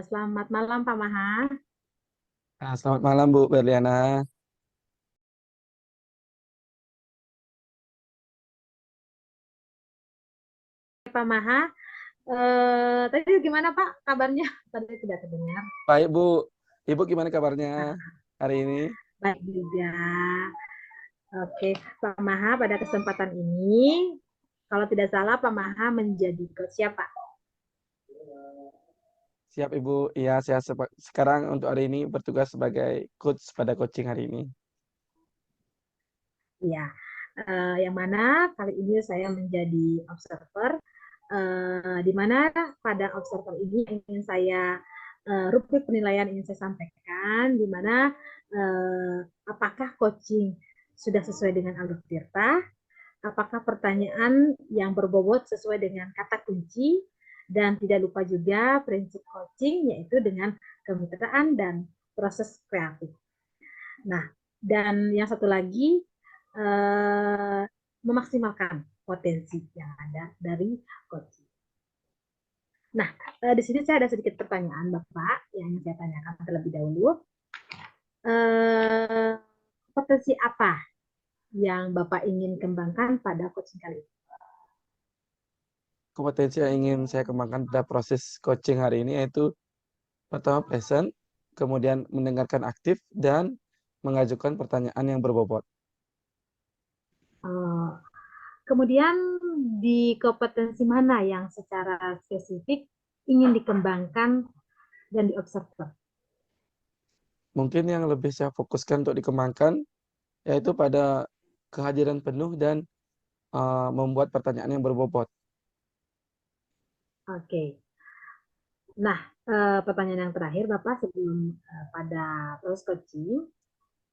Selamat malam Pak Maha. Selamat malam Bu Berliana. Pak Maha, tadi gimana Pak kabarnya? Tadi tidak terdengar. Baik Bu, Ibu gimana kabarnya hari ini? Baik juga. Oke, Pak Maha, pada kesempatan ini, kalau tidak salah Pak Maha menjadi coach siapa? Siap Ibu, iya saya sekarang untuk hari ini bertugas sebagai coach pada coaching hari ini. Ya, yang mana kali ini saya menjadi observer, di mana pada observer ini ingin saya rubrik penilaian ingin saya sampaikan, di mana apakah coaching sudah sesuai dengan Alur Tirta, apakah pertanyaan yang berbobot sesuai dengan kata kunci, dan tidak lupa juga prinsip coaching yaitu dengan kemitraan dan proses kreatif. Nah, dan yang satu lagi memaksimalkan potensi yang ada dari coaching. Nah, di sini saya ada sedikit pertanyaan Bapak yang ingin saya tanyakan terlebih dahulu. Potensi apa yang Bapak ingin kembangkan pada coaching kali ini? Kompetensi yang ingin saya kembangkan pada proses coaching hari ini yaitu pertama present, kemudian mendengarkan aktif, dan mengajukan pertanyaan yang berbobot. Kemudian di kompetensi mana yang secara spesifik ingin dikembangkan dan diobserver? Mungkin yang lebih saya fokuskan untuk dikembangkan yaitu pada kehadiran penuh dan membuat pertanyaan yang berbobot. Oke. Nah, pertanyaan yang terakhir, Bapak, sebelum pada proses coaching,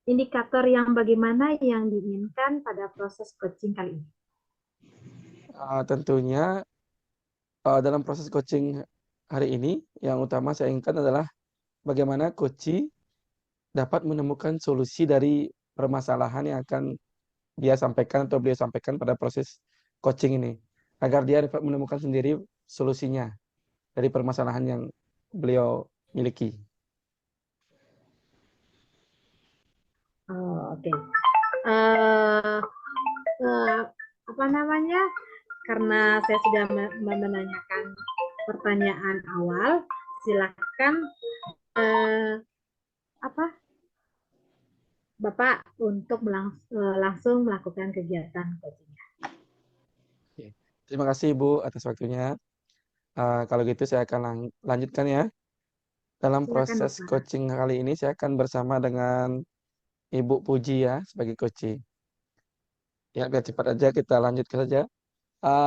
indikator yang bagaimana yang diinginkan pada proses coaching kali ini? Tentunya dalam proses coaching hari ini, yang utama saya inginkan adalah bagaimana coach dapat menemukan solusi dari permasalahan yang akan dia sampaikan atau beliau sampaikan pada proses coaching ini, agar dia dapat menemukan sendiri solusinya dari permasalahan yang beliau miliki. Oke. Apa namanya? Karena saya sudah menanyakan pertanyaan awal, silakan apa Bapak untuk langsung melakukan kegiatan coaching. Terima kasih Ibu atas waktunya. Kalau gitu saya akan lanjutkan ya. Dalam Silakan proses Bapak. coaching kali ini saya akan bersama dengan Ibu Puji ya sebagai coach. Ya, biar cepat aja kita lanjutkan saja.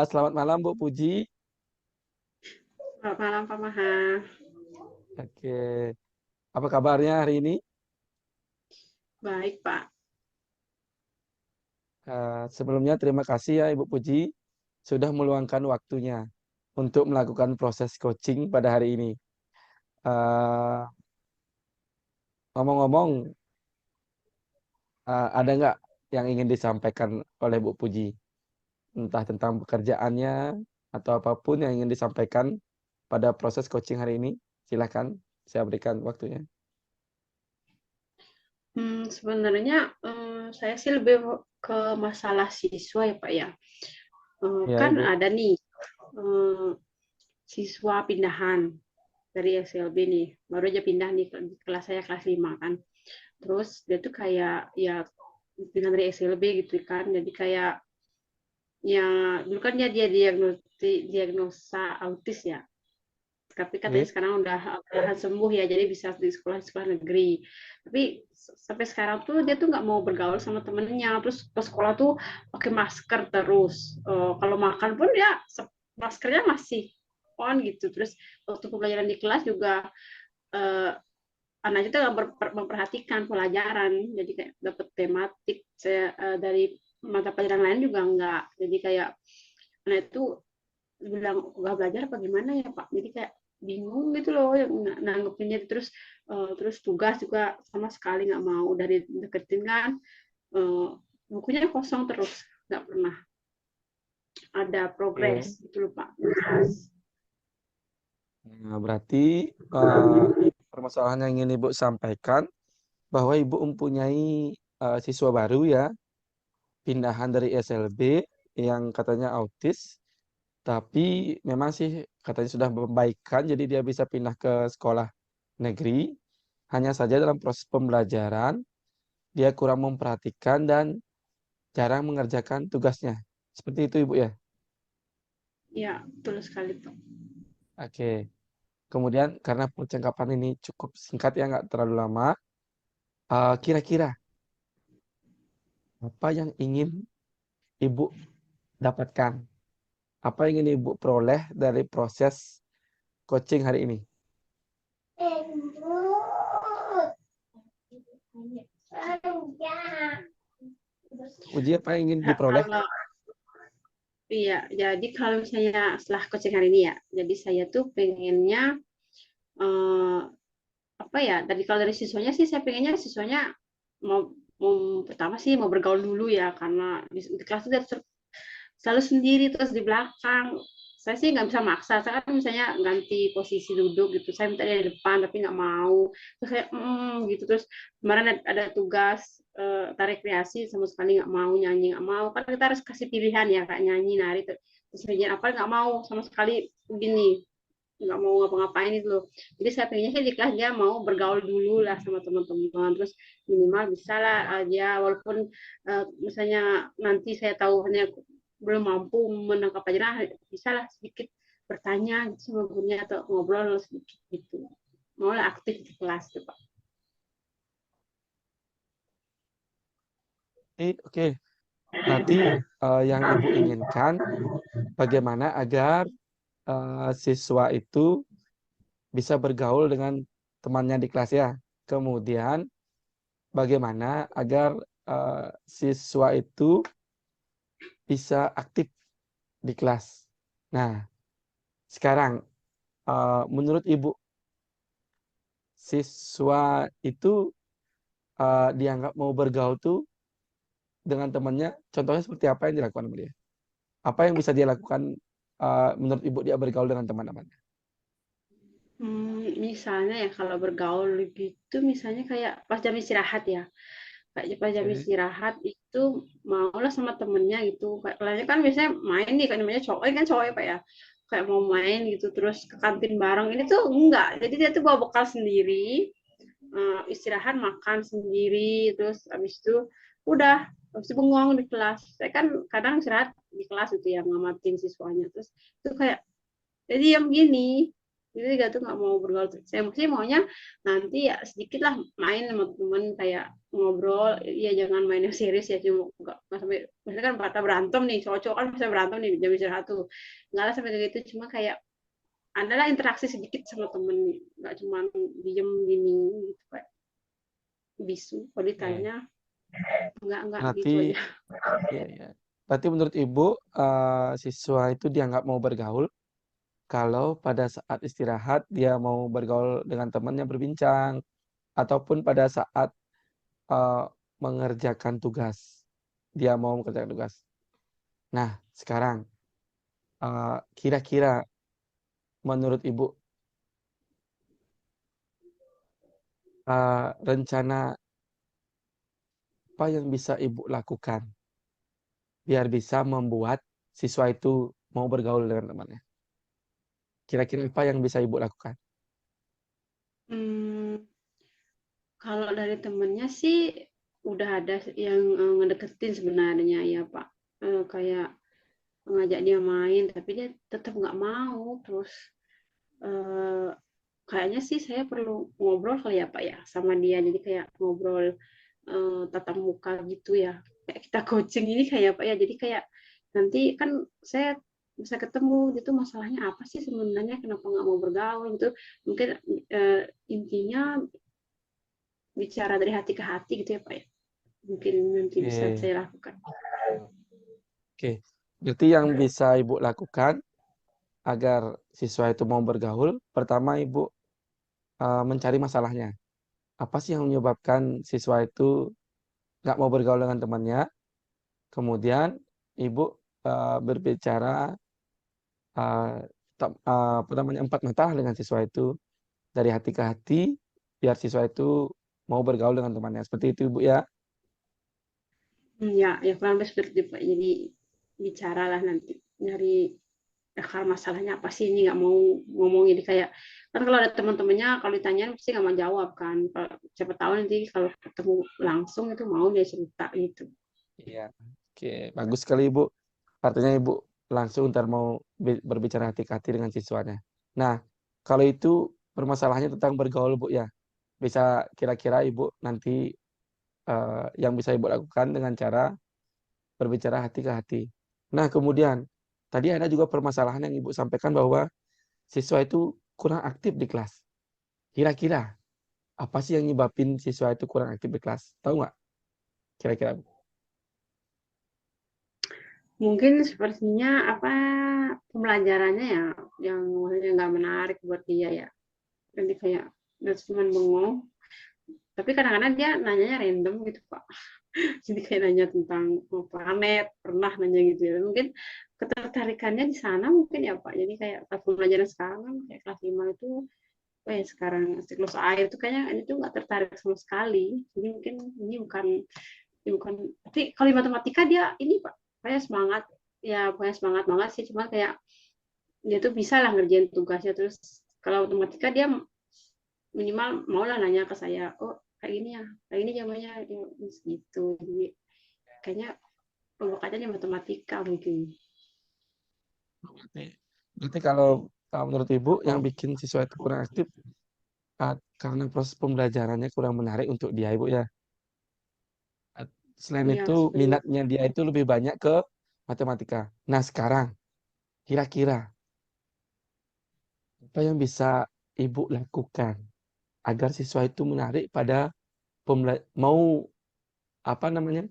Selamat malam Bu Puji. Selamat malam Pak Maha. Oke, apa kabarnya hari ini? Baik Pak. Sebelumnya terima kasih ya Ibu Puji sudah meluangkan waktunya untuk melakukan proses coaching pada hari ini. Ngomong-ngomong, ada nggak yang ingin disampaikan oleh Bu Puji? Entah tentang pekerjaannya atau apapun yang ingin disampaikan pada proses coaching hari ini, silakan saya berikan waktunya. Sebenarnya saya sih lebih ke masalah siswa ya Pak ya. Ya, Kan Ibu. ada nih siswa pindahan dari SLB nih, baru aja pindah nih ke kelas saya kelas 5 kan. Terus dia tuh kayak ya pindah dari SLB gitu kan, jadi kayak ya dulu kan dia diagnosa autis ya. Tapi katanya Oke. sekarang udah sembuh ya, jadi bisa di sekolah negeri. Tapi sampai sekarang tuh dia tuh nggak mau bergaul sama temennya, terus ke sekolah tuh pakai masker terus. Kalau makan pun ya maskernya masih on gitu. Terus waktu pembelajaran di kelas juga anak itu nggak memperhatikan pelajaran, jadi kayak dapet tematik dari mata pelajaran lain juga enggak. Jadi kayak anak itu bilang nggak belajar apa gimana ya Pak, jadi kayak bingung gitu loh yang nanggepinnya. Terus tugas juga sama sekali nggak mau, udah dideketin kan bukunya kosong terus, nggak pernah ada progres gitu loh Pak. Nah, berarti permasalahan yang ingin Ibu sampaikan bahwa Ibu mempunyai siswa baru ya, pindahan dari SLB yang katanya autis, tapi memang sih katanya sudah membaikan, jadi dia bisa pindah ke sekolah negeri. Hanya saja dalam proses pembelajaran, dia kurang memperhatikan dan jarang mengerjakan tugasnya. Seperti itu Ibu ya? Ya, betul sekali, Pak. Oke. Kemudian karena percakapan ini cukup singkat ya, nggak terlalu lama, kira-kira apa yang ingin Ibu dapatkan? Apa yang ingin Ibu peroleh dari proses coaching hari ini? Uji apa yang ingin diperoleh? Kalau iya, jadi kalau misalnya setelah coaching hari ini ya, jadi saya tuh pengennya eh, apa ya? Tadi kalau dari siswanya sih saya pengennya siswanya mau, pertama sih mau bergaul dulu ya, karena di kelas itu dia selalu sendiri terus di belakang. Saya sih nggak bisa maksa, saya kan misalnya ganti posisi duduk gitu, saya minta dia di depan tapi nggak mau, terus saya gitu. Terus kemarin ada tugas tarik kreasi, sama sekali nggak mau, nyanyi nggak mau, kan kita harus kasih pilihan ya, kayak nyanyi, nari, terus nyanyi apa, nggak mau sama sekali, begini, nggak mau ngapa-ngapain itu loh. Jadi saya pengennya sih di kelas dia mau bergaul dulu lah sama teman-teman, terus minimal bisa lah dia, walaupun misalnya nanti saya tahu hanya belum mampu menangkap pelajaran, bisa lah sedikit bertanya gitu sama gurunya atau ngobrol sedikit gitu, mau lah aktif di kelas tuh Pak. Oke. Berarti yang Ibu inginkan bagaimana agar siswa itu bisa bergaul dengan temannya di kelas ya. Kemudian bagaimana agar siswa itu bisa aktif di kelas. Nah, sekarang menurut Ibu, siswa itu dianggap mau bergaul tuh dengan temannya, contohnya seperti apa yang dilakukan sama dia? Apa yang bisa dia lakukan menurut Ibu dia bergaul dengan teman-temannya? Misalnya ya kalau bergaul gitu, misalnya kayak pas jam istirahat ya, kayak pas jam Oke. istirahat itu maulah sama temennya gitu. Kayaknya kan biasanya main nih, kan namanya cowok kan, cowok ya Pak ya, kayak mau main gitu terus ke kantin bareng, ini tuh enggak, jadi dia tuh bawa bekal sendiri, istirahat makan sendiri, terus habis itu udah, habis itu bengong di kelas. Saya kan kadang istirahat di kelas itu ya, ngamatin siswanya, terus itu kayak jadi yang gini, jadi gak tuh nggak mau bergaul. Saya sih maunya nanti ya sedikit lah main sama temen, kayak ngobrol ya, jangan main yang serius ya, cuma nggak sampai, misalnya kan kata berantem nih, cowok-cowok kan bisa berantem nih jam istirahat tuh, nggak lah sampai gitu, cuma kayak adalah interaksi sedikit sama temen, nggak cuma diem gini gitu kayak bisu. Kalau Oke. ditanya nggak Berarti, gitu aja. ya, ya. Berarti menurut Ibu, siswa itu dianggap mau bergaul kalau pada saat istirahat dia mau bergaul dengan temannya berbincang, ataupun pada saat eh, mengerjakan tugas, dia mau mengerjakan tugas. Nah, sekarang kira-kira menurut Ibu rencana apa yang bisa Ibu lakukan biar bisa membuat siswa itu mau bergaul dengan temannya? Kira-kira apa yang bisa Ibu lakukan? Hmm, Kalau dari temennya sih udah ada yang ngedeketin sebenarnya ya Pak. Kayak ngajak dia main, tapi dia tetap nggak mau. Terus eh, kayaknya sih saya perlu ngobrol kali ya Pak ya sama dia. Jadi kayak ngobrol tatap muka gitu ya. Kayak kita coaching ini kayak Pak ya. Jadi kayak nanti kan saya bisa ketemu gitu, masalahnya apa sih sebenarnya, kenapa nggak mau bergaul gitu. Mungkin intinya bicara dari hati ke hati gitu ya Pak ya. Mungkin nanti bisa Oke, saya lakukan. oke. Berarti yang bisa Ibu lakukan agar siswa itu mau bergaul, pertama Ibu mencari masalahnya. Apa sih yang menyebabkan siswa itu nggak mau bergaul dengan temannya? Kemudian Ibu berbicara apa namanya, empat mata dengan siswa itu, dari hati ke hati, biar siswa itu mau bergaul dengan temannya. Seperti itu Ibu ya. Ya, ya kurang lebih seperti itu Pak. Jadi bicaralah nanti nyari akar masalahnya apa sih, ini nggak mau ngomong. Jadi kayak kan kalau ada teman-temannya kalau ditanyain pasti nggak mau jawab kan. Siapa tahu nanti kalau ketemu langsung itu mau dia cerita gitu. Iya. Oke, bagus sekali Ibu. Artinya Ibu langsung ntar mau berbicara hati ke hati dengan siswanya. Nah, kalau itu permasalahannya tentang bergaul Bu ya. Bisa kira-kira Ibu nanti yang bisa Ibu lakukan dengan cara berbicara hati ke hati. Nah, kemudian tadi ada juga permasalahan yang Ibu sampaikan bahwa siswa itu kurang aktif di kelas. Kira-kira apa sih yang nyebabin siswa itu kurang aktif di kelas? Tahu nggak? Kira-kira. Mungkin sepertinya apa pembelajarannya ya yang maksudnya nggak menarik buat dia ya. Jadi kayak dia cuma bengong. Tapi kadang-kadang dia nanyanya random gitu Pak. Jadi kayak nanya tentang planet, pernah nanya gitu ya. Mungkin ketertarikannya di sana mungkin ya Pak. Jadi kayak pas pembelajaran sekarang kan kayak kelas 5 itu, sekarang siklus air itu kayaknya ini tuh nggak tertarik sama sekali. Jadi mungkin ini bukan. Tapi kalau di matematika dia ini Pak, kayak semangat. Ya pokoknya semangat banget sih. Cuma kayak dia tuh bisa lah ngerjain tugasnya. Terus kalau matematika dia minimal mau lah nanya ke saya, oh kayak gini ya, kayak gini jawabannya gitu. Jadi kayaknya pembukanya matematika mungkin. Berarti kalau menurut Ibu yang bikin siswa itu kurang aktif karena proses pembelajarannya kurang menarik untuk dia Ibu ya. Selain Iya, itu sebenarnya. minatnya dia itu lebih banyak ke matematika. Nah sekarang kira-kira apa yang bisa Ibu lakukan agar siswa itu menarik pada mau apa namanya,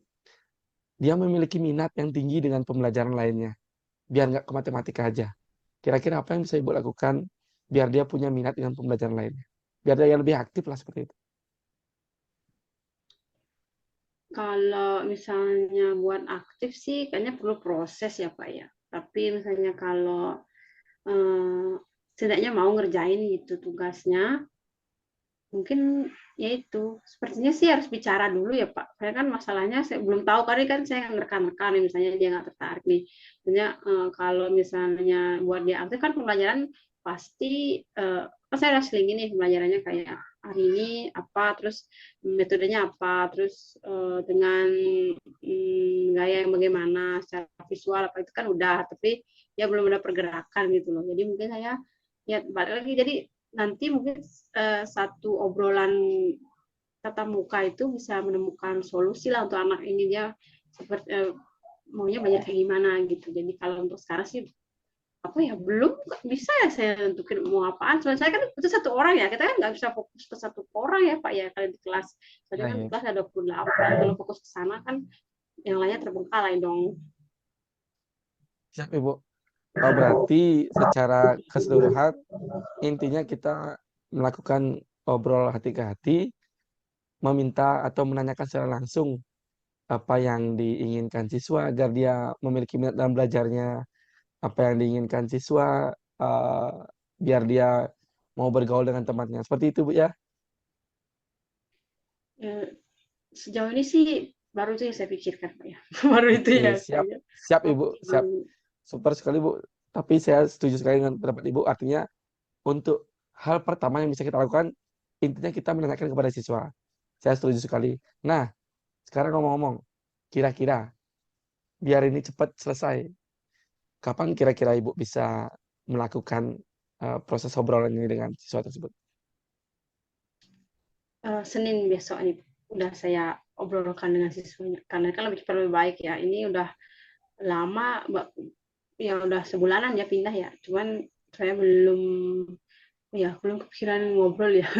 dia memiliki minat yang tinggi dengan pembelajaran lainnya, biar nggak ke matematika aja. Kira-kira apa yang bisa Ibu lakukan biar dia punya minat dengan pembelajaran lainnya, biar dia lebih aktif lah seperti itu. Kalau misalnya buat aktif sih kayaknya perlu proses ya Pak ya. Tapi misalnya kalau setidaknya mau ngerjain gitu tugasnya, mungkin ya itu sepertinya sih harus bicara dulu ya Pak. Saya kan masalahnya saya belum tahu karena kan saya ngerekan-rekan nih, misalnya dia nggak tertarik nih. Misalnya kalau misalnya buat dia aktif kan pembelajaran pasti kan saya udah selingin nih pembelajarannya kayak hari ini apa, terus metodenya apa, terus dengan gaya yang bagaimana secara visual apa itu kan udah, tapi ya belum ada pergerakan gitu loh. Jadi mungkin saya ya balik lagi, jadi nanti mungkin satu obrolan tatap muka itu bisa menemukan solusi lah untuk anak ini, dia seperti maunya banyak kayak gimana gitu. Jadi kalau untuk sekarang sih apa ya belum bisa ya saya tentukan mau apaan. Soalnya saya kan itu satu orang ya, kita kan nggak bisa fokus ke satu orang ya Pak ya kalau di kelas. Soalnya Ya, kan ya. kelas ada 28, kalau fokus ke sana kan yang lainnya terbengkalai dong. Siap Ibu. Oh, berarti secara keseluruhan intinya kita melakukan obrol hati ke hati, meminta atau menanyakan secara langsung apa yang diinginkan siswa agar dia memiliki minat dalam belajarnya, apa yang diinginkan siswa eh, biar dia mau bergaul dengan temannya. Seperti itu Bu ya. Eh, Sejauh ini sih baru itu yang saya pikirkan Pak ya. Baru itu Oke, ya siap. kayaknya Siap Ibu, siap. optimal. Super sekali Bu. Tapi saya setuju sekali dengan pendapat Ibu. Artinya untuk hal pertama yang bisa kita lakukan, intinya kita menanyakan kepada siswa. Saya setuju sekali. Nah, sekarang ngomong-ngomong, kira-kira biar ini cepat selesai, kapan kira-kira Ibu bisa melakukan proses obrolan ini dengan siswa tersebut? Senin besok ini udah saya obrolkan dengan siswanya karena kan lebih baik ya, ini udah lama ya udah sebulanan ya pindah ya, cuman saya belum kepikiran ngobrol ya.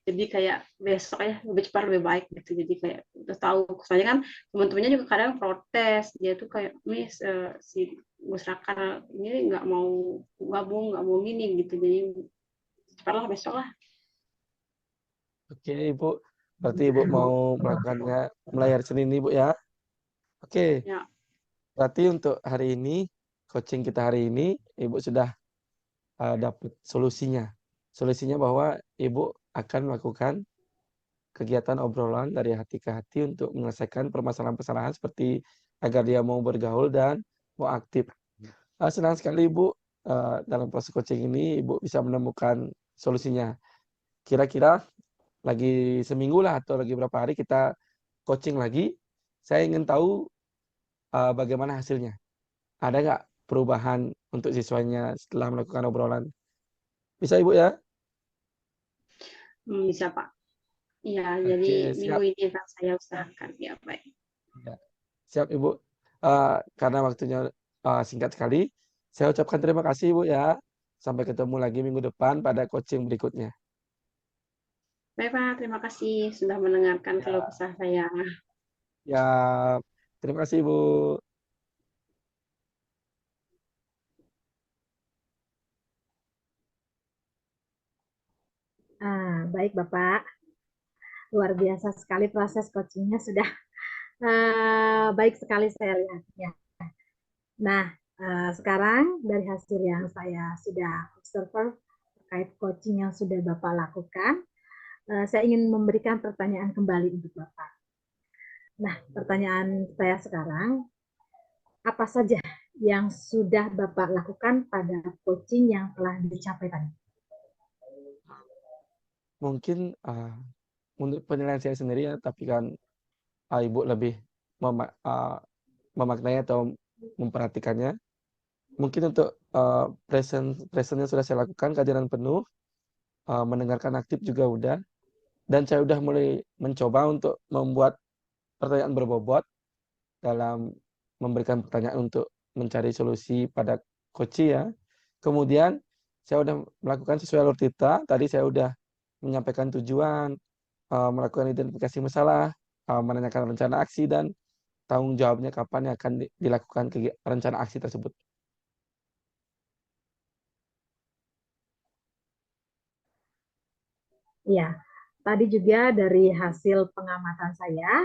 Jadi kayak besok ya lebih cepat lebih baik gitu. Jadi kayak udah tahu, soalnya kan teman-temannya juga kadang protes, dia tuh kayak Miss si Gus Raka ini nggak mau gabung, nggak mau gini gitu. Jadi cepatlah besok lah. Oke Ibu, berarti Ibu mau melakukannya mulai hari Senin ini Bu ya. Oke, Ya. berarti untuk hari ini, coaching kita hari ini, Ibu sudah dapat solusinya. Solusinya bahwa Ibu akan melakukan kegiatan obrolan dari hati ke hati untuk menyelesaikan permasalahan-permasalahan seperti agar dia mau bergaul dan mau aktif. Senang sekali Ibu dalam proses coaching ini Ibu bisa menemukan solusinya. Kira-kira lagi seminggu lah atau lagi berapa hari kita coaching lagi. Saya ingin tahu bagaimana hasilnya. Ada nggak perubahan untuk siswanya setelah melakukan obrolan? Bisa Ibu ya? Bisa Pak. Ya, Oke, jadi minggu siap. ini akan saya usahakan. Ya, baik. Ya, siap Ibu. Karena waktunya singkat sekali, saya ucapkan terima kasih Ibu ya. Sampai ketemu lagi minggu depan pada coaching berikutnya. Baik Pak, terima kasih sudah mendengarkan keluh Ya, kesah saya. ya. Terima kasih Ibu. Baik Bapak, luar biasa sekali proses coachingnya sudah baik sekali saya lihatnya. Nah, sekarang dari hasil yang saya sudah observe terkait coaching yang sudah Bapak lakukan, saya ingin memberikan pertanyaan kembali untuk Bapak. Nah, pertanyaan saya sekarang, apa saja yang sudah Bapak lakukan pada coaching yang telah dicapai tadi? Mungkin menurut penilaian saya sendiri ya, tapi kan Ibu lebih memaknai atau memperhatikannya. Mungkin untuk presentnya sudah saya lakukan, kehadiran penuh, mendengarkan aktif juga udah, dan saya udah mulai mencoba untuk membuat pertanyaan berbobot dalam memberikan pertanyaan untuk mencari solusi pada coach ya. Kemudian saya udah melakukan sesuai alur Tita. Tadi saya udah menyampaikan tujuan, melakukan identifikasi masalah, menanyakan rencana aksi dan tanggung jawabnya kapan yang akan dilakukan rencana aksi tersebut. Ya, tadi juga dari hasil pengamatan saya,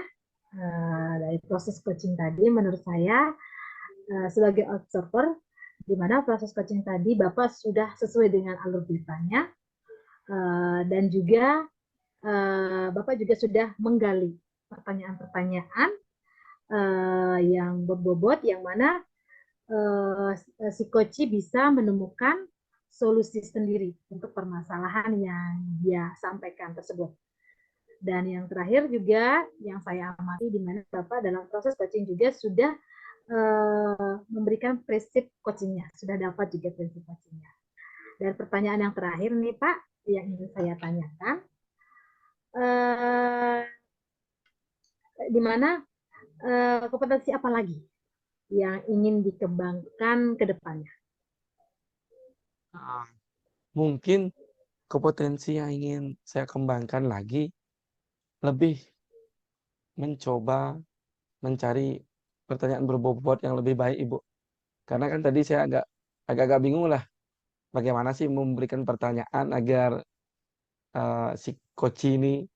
dari proses coaching tadi, menurut saya sebagai observer, di mana proses coaching tadi Bapak sudah sesuai dengan alur ceritanya, dan juga Bapak juga sudah menggali pertanyaan-pertanyaan yang berbobot, yang mana si coach bisa menemukan solusi sendiri untuk permasalahan yang dia sampaikan tersebut. Dan yang terakhir juga yang saya amati, di mana Bapak dalam proses coaching juga sudah memberikan prinsip coachingnya, sudah dapat juga prinsip coachingnya. Dan pertanyaan yang terakhir nih Pak, yang ingin saya tanyakan, di mana kompetensi apa lagi yang ingin dikembangkan ke depannya? Mungkin kompetensi yang ingin saya kembangkan lagi, lebih mencoba mencari pertanyaan berbobot yang lebih baik Ibu. Karena kan tadi saya agak bingung lah bagaimana sih memberikan pertanyaan agar si coach ini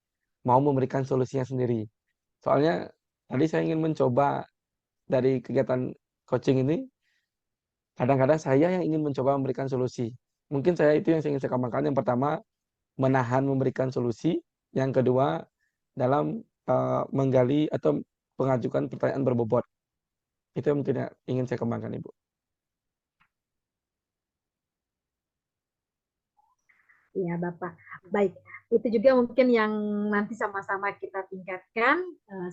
mau memberikan solusinya sendiri. Soalnya tadi saya ingin mencoba dari kegiatan coaching ini, kadang-kadang saya yang ingin mencoba memberikan solusi. Mungkin saya itu yang ingin saya kembangkan. Yang pertama, menahan memberikan solusi. Yang kedua, dalam menggali atau mengajukan pertanyaan berbobot. Itu yang mungkin ingin saya kembangkan, Ibu. Ya, Bapak. Baik, itu juga mungkin yang nanti sama-sama kita tingkatkan.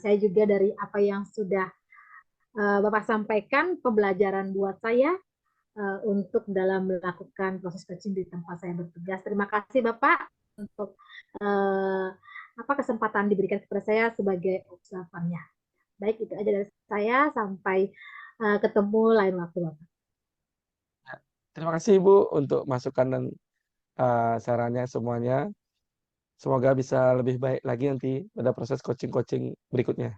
Saya juga dari apa yang sudah Bapak sampaikan, pembelajaran buat saya untuk dalam melakukan proses coaching di tempat saya bertugas. Terima kasih Bapak untuk apa kesempatan diberikan kepada saya sebagai observernya. Baik, itu aja dari saya. Sampai ketemu lain waktu, Bapak. Terima kasih, Ibu, untuk masukan dan sarannya semuanya. Semoga bisa lebih baik lagi nanti pada proses coaching-coaching berikutnya.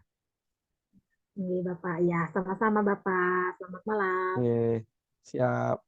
Ini Bapak, ya sama-sama Bapak. Selamat malam. Oke, siap.